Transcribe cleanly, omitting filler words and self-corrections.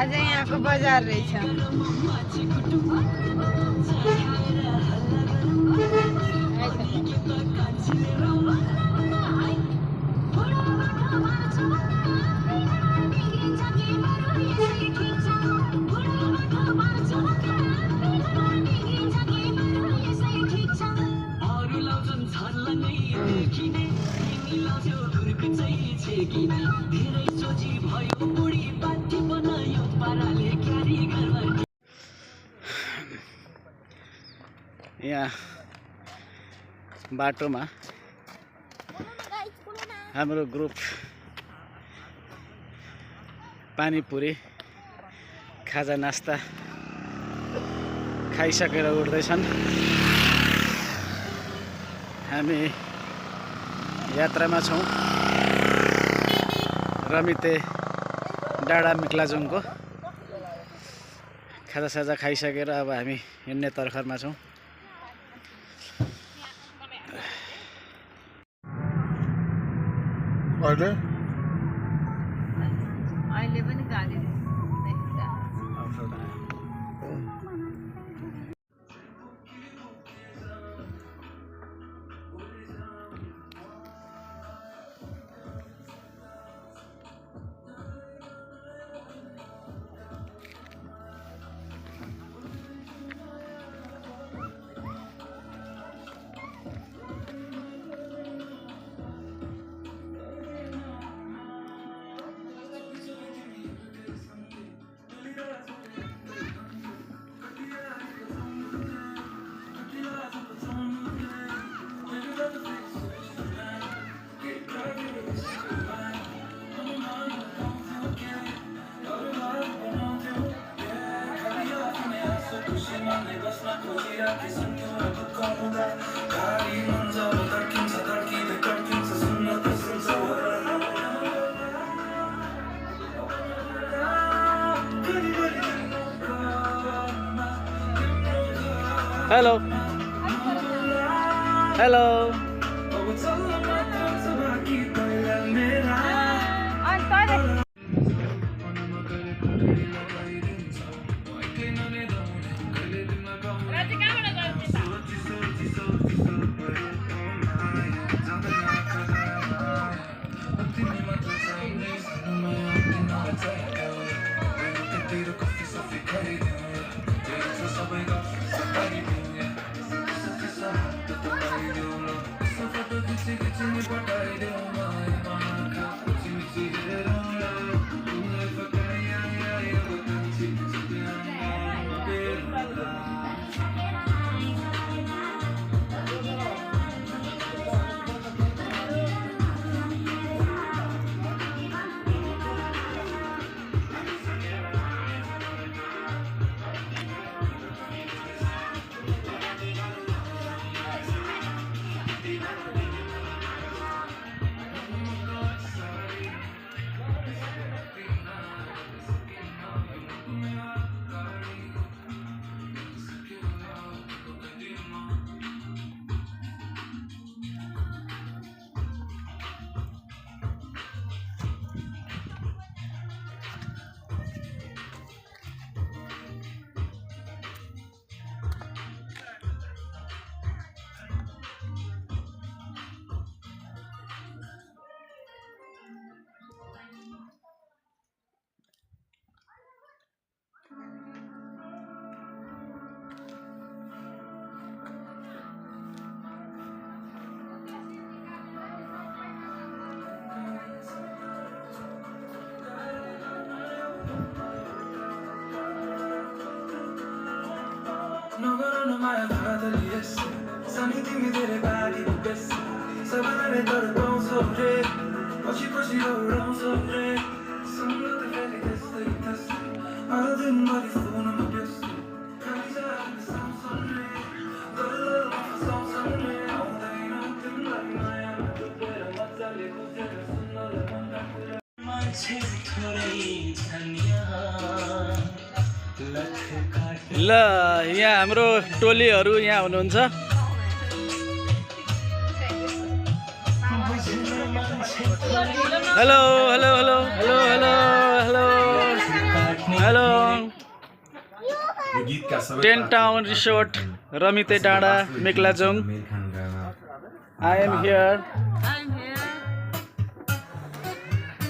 आज यहाँको बजार रहेछ। यहाँ बाटोमा हाम्रो ग्रुप पानीपुरी खाजा नास्ता खाइसकेर उठ्दैछन्। हामी यात्रामा छौँ रमिते डाँडा मिक्लाजुङको। खाजासाजा खाइसकेर अब हामी हिँड्ने तर्खरमा छौँ। अहिले पनि गाडी hello hello No matter how the yes, sunny thing is very bad, the best. So I let her go so red, but she pushes her around so red. Some of the very best they test. Other than what is the one of my best. Comes out in the sound so red. The love of the sound so red. All day nothing like my own. The better what's a little better, so no the one that could have. My chest to ल यहाँ हाम्रो टोलीहरू यहाँ हुनुहुन्छ। Hello hello hello hello hello hello hello 10 town resort Ramite डाँडा Meklajong. I am here